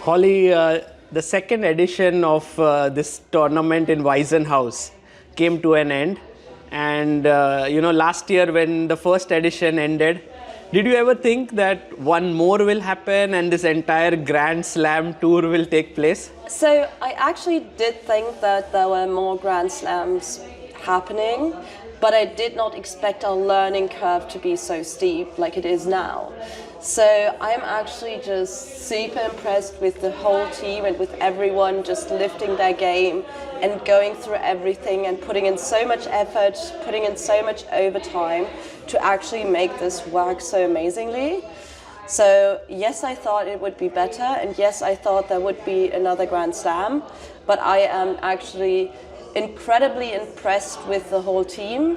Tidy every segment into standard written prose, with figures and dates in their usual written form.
Holly, the second edition of this tournament in Weissenhaus came to an end. And, last year when the first edition ended, did you ever think that one more will happen and this entire Grand Slam tour will take place? So I actually did think that there were more Grand Slams happening, but I did not expect our learning curve to be so steep like it is now. So I'm actually just super impressed with the whole team and with everyone just lifting their game and going through everything and putting in so much effort, putting in so much overtime to actually make this work so amazingly. So yes, I thought it would be better, and yes, I thought there would be another Grand Slam, but I am actually incredibly impressed with the whole team.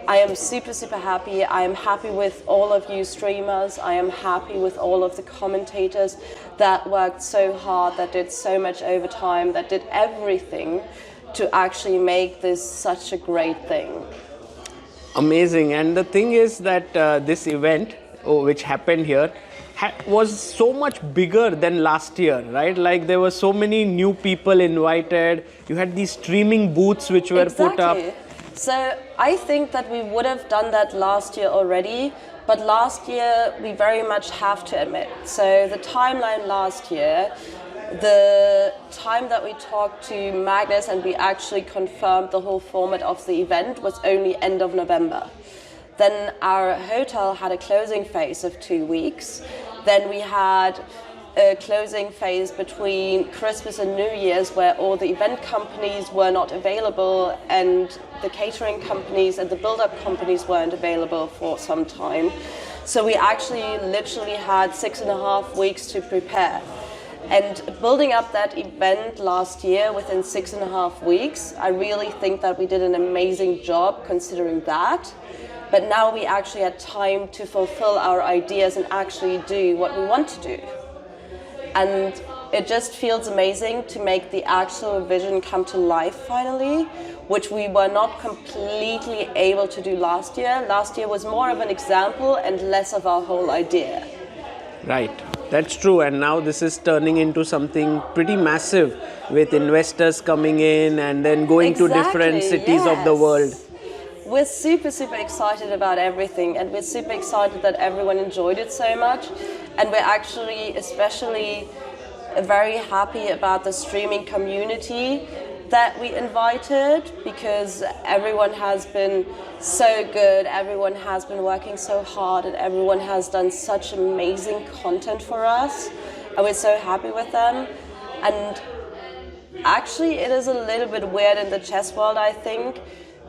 I am super, super happy. I am happy with all of you streamers. I am happy with all of the commentators that worked so hard, that did so much overtime, that did everything to actually make this such a great thing. Amazing. And the thing is that this event, which happened here, was so much bigger than last year, right? Like there were so many new people invited. You had these streaming booths which were put up. So I think that we would have done that last year already, but last year we very much have to admit. So the timeline last year, the time that we talked to Magnus and we actually confirmed the whole format of the event was only end of November. Then our hotel had a closing phase of 2 weeks. Then we had a closing phase between Christmas and New Year's where all the event companies were not available and the catering companies and the build-up companies weren't available for some time. So we actually literally had 6.5 weeks to prepare. And building up that event last year within 6.5 weeks, I really think that we did an amazing job considering that. But now we actually had time to fulfill our ideas and actually do what we want to do. And it just feels amazing to make the actual vision come to life finally, which we were not completely able to do last year. Last year was more of an example and less of our whole idea. Right, that's true. And now this is turning into something pretty massive with investors coming in and then going to different cities of the world. We're super, super excited about everything, and we're super excited that everyone enjoyed it so much. And we're actually especially very happy about the streaming community that we invited, because everyone has been so good, everyone has been working so hard, and everyone has done such amazing content for us, and we're so happy with them. And actually it is a little bit weird in the chess world, I think,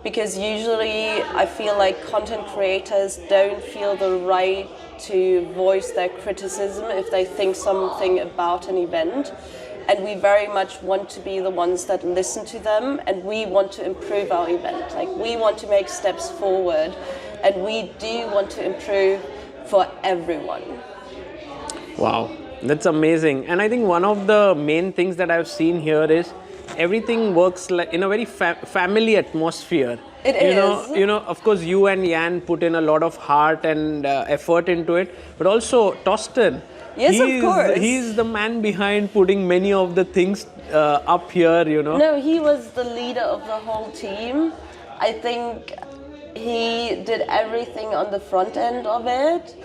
because usually I feel like content creators don't feel the right to voice their criticism if they think something about an event. And we very much want to be the ones that listen to them, and we want to improve our event. Like, we want to make steps forward, and we do want to improve for everyone. Wow, that's amazing. And I think one of the main things that I've seen here is everything works like in a very family atmosphere. It is. You know, of course, you and Jan put in a lot of heart and effort into it, but also Torsten. Yes, of course. He's the man behind putting many of the things up here, you know. No, he was the leader of the whole team. I think he did everything on the front end of it.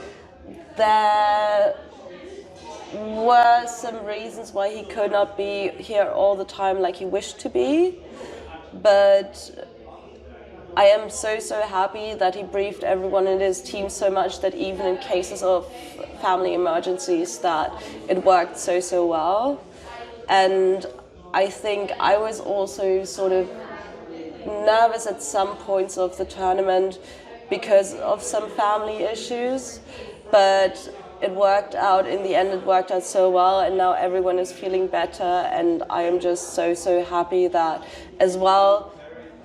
There were some reasons why he could not be here all the time like he wished to be, but I am so, so happy that he briefed everyone in his team so much that even in cases of family emergencies that it worked so, so well. And I think I was also sort of nervous at some points of the tournament because of some family issues, but it worked out. In the end, it worked out so well, and now everyone is feeling better, and I am just so, so happy that as well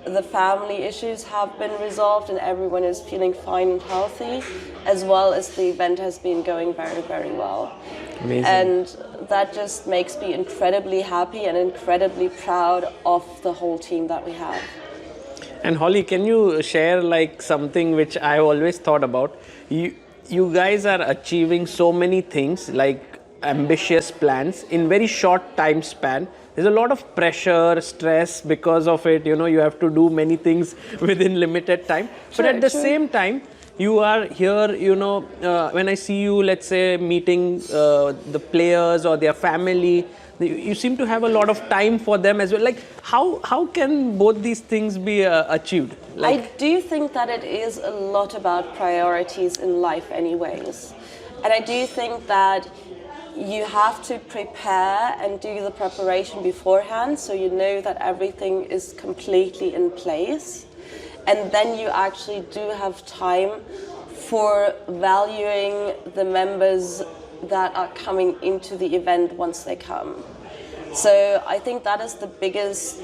the family issues have been resolved and everyone is feeling fine and healthy, as well as the event has been going very, very well. Amazing. And that just makes me incredibly happy and incredibly proud of the whole team that we have. And Holly, can you share like something which I always thought about? You guys are achieving so many things, like ambitious plans in very short time span. There's a lot of pressure, stress because of it. You have to do many things within limited time. But at the same time, you are here, when I see you, let's say, meeting the players or their family, you seem to have a lot of time for them as well. Like, how can both these things be achieved? I do think that it is a lot about priorities in life anyways. And I do think that you have to prepare and do the preparation beforehand so you know that everything is completely in place. And then you actually do have time for valuing the members that are coming into the event once they come. So I think that is the biggest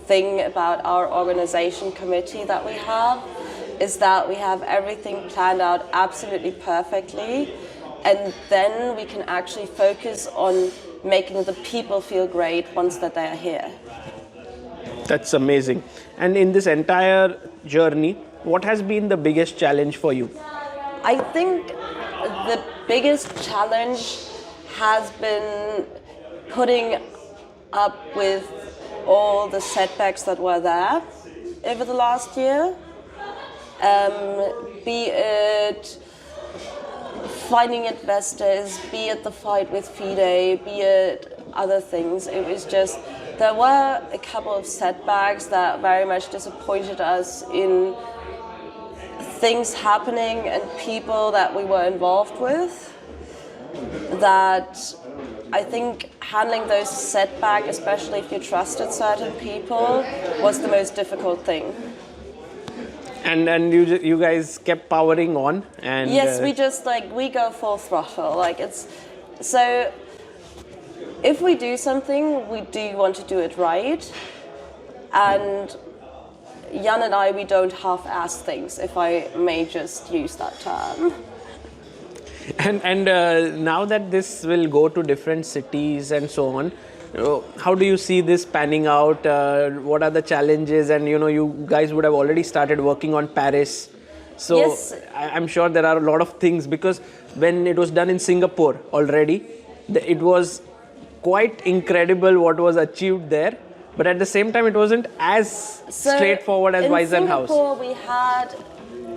thing about our organization committee that we have, is that we have everything planned out absolutely perfectly, and then we can actually focus on making the people feel great once that they are here. That's amazing. And in this entire journey, what has been the biggest challenge for you? I think the biggest challenge has been putting up with all the setbacks that were there over the last year. Be it finding investors, be it the fight with FIDE, be it other things. It was just, there were a couple of setbacks that very much disappointed us in things happening and people that we were involved with, that I think handling those setbacks, especially if you trusted certain people, was the most difficult thing. And you guys kept powering on, and yes, we go full throttle. So if we do something, we do want to do it right, and Jan and I, we don't half-ass things, if I may just use that term. And now that this will go to different cities and so on, how do you see this panning out? What are the challenges? And you guys would have already started working on Paris. So yes. I'm sure there are a lot of things, because when it was done in Singapore already, it was quite incredible what was achieved there. But at the same time, it wasn't as straightforward as Weizen House. In Singapore, we had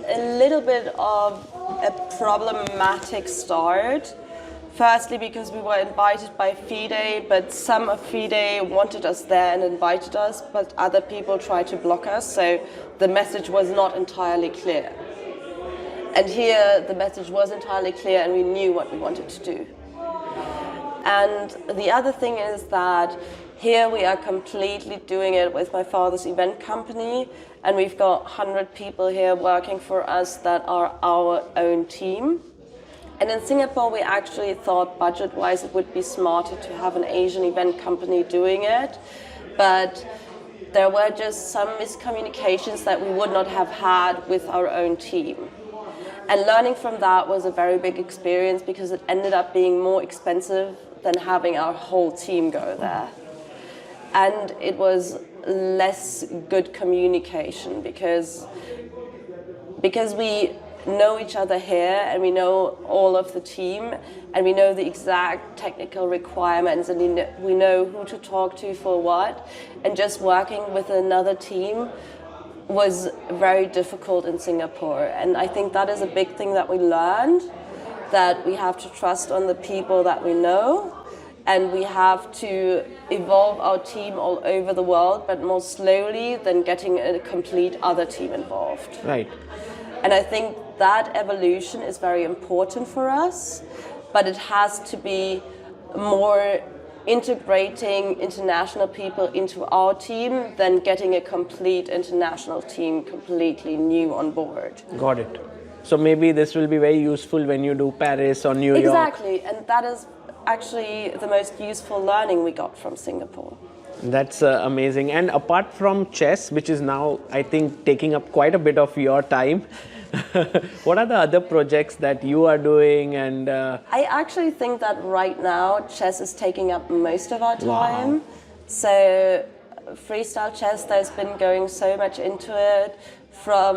a little bit of a problematic start. Firstly, because we were invited by FIDE, but some of FIDE wanted us there and invited us, but other people tried to block us, so the message was not entirely clear. And here, the message was entirely clear, and we knew what we wanted to do. And the other thing is that here we are completely doing it with my father's event company, and we've got 100 people here working for us that are our own team. And in Singapore, we actually thought budget-wise it would be smarter to have an Asian event company doing it, but there were just some miscommunications that we would not have had with our own team. And learning from that was a very big experience, because it ended up being more expensive than having our whole team go there. And it was less good communication, because we know each other here, and we know all of the team, and we know the exact technical requirements, and we know who to talk to for what. And just working with another team was very difficult in Singapore. And I think that is a big thing that we learned, that we have to trust on the people that we know, and we have to evolve our team all over the world, but more slowly than getting a complete other team involved. Right. And I think that evolution is very important for us, but it has to be more integrating international people into our team than getting a complete international team completely new on board. Got it. So maybe this will be very useful when you do Paris or New York. Exactly, and that is actually the most useful learning we got from Singapore. That's amazing. And apart from chess, which is now, I think, taking up quite a bit of your time, what are the other projects that you are doing? And I actually think that right now chess is taking up most of our time. Wow. So Freestyle Chess, there's been going so much into it. from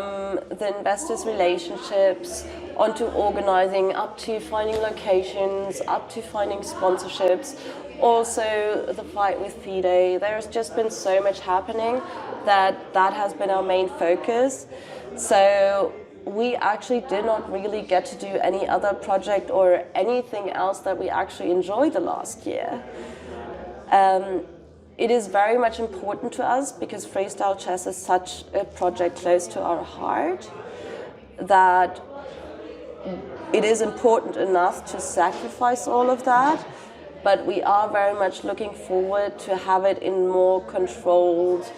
the investors' relationships, onto organizing, up to finding locations, up to finding sponsorships, also the fight with FIDE. There's just been so much happening that has been our main focus. So we actually did not really get to do any other project or anything else that we actually enjoyed the last year. It is very much important to us because Freestyle Chess is such a project close to our heart that it is important enough to sacrifice all of that, but we are very much looking forward to have it in more controlled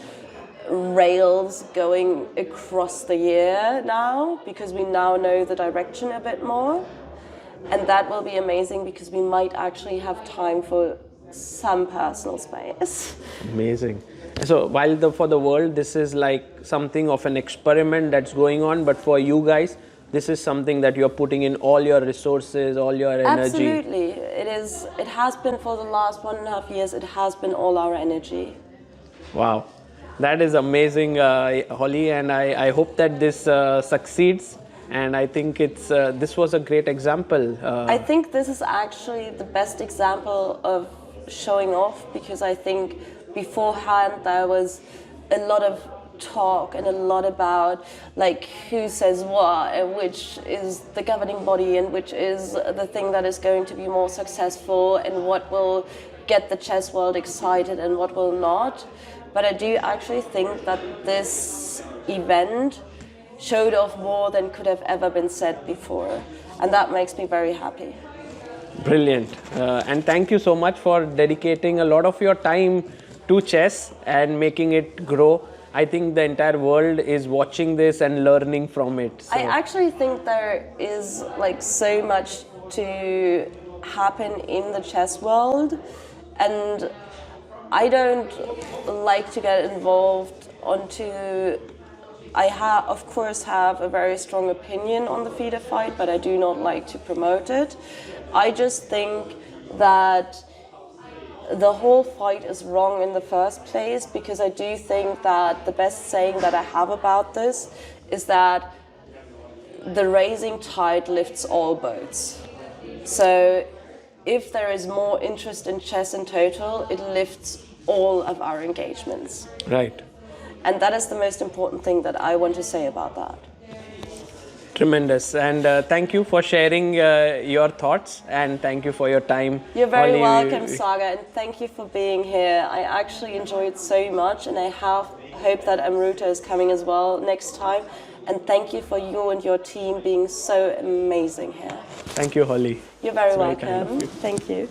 rails going across the year now, because we now know the direction a bit more, and that will be amazing because we might actually have time for some personal space. Amazing. So while for the world this is like something of an experiment that's going on, but for you guys this is something that you're putting in all your resources, all your energy. Absolutely. It has been for the last 1.5 years, it has been all our energy. Wow. That is amazing, Holly, and I hope that this succeeds. And I think this was a great example. I think this is actually the best example of showing off, because I think beforehand there was a lot of talk and a lot about like who says what and which is the governing body and which is the thing that is going to be more successful and what will get the chess world excited and what will not. But I do actually think that this event showed off more than could have ever been said before, and that makes me very happy. Brilliant. And thank you so much for dedicating a lot of your time to chess and making it grow. I think the entire world is watching this and learning from it. So. I actually think there is like so much to happen in the chess world, and I don't like to get involved onto... of course have a very strong opinion on the FIDE fight, but I do not like to promote it. I just think that the whole fight is wrong in the first place, because I do think that the best saying that I have about this is that the rising tide lifts all boats. So if there is more interest in chess in total, it lifts all of our engagements. Right. And that is the most important thing that I want to say about that. Tremendous. And thank you for sharing your thoughts, and thank you for your time. You're very Holly, welcome, Saga, and thank you for being here. I actually enjoyed so much, and I hope that Amruta is coming as well next time. And thank you for you and your team being so amazing here. Thank you, Holly. You're very It's welcome. Very kind of you. Thank you.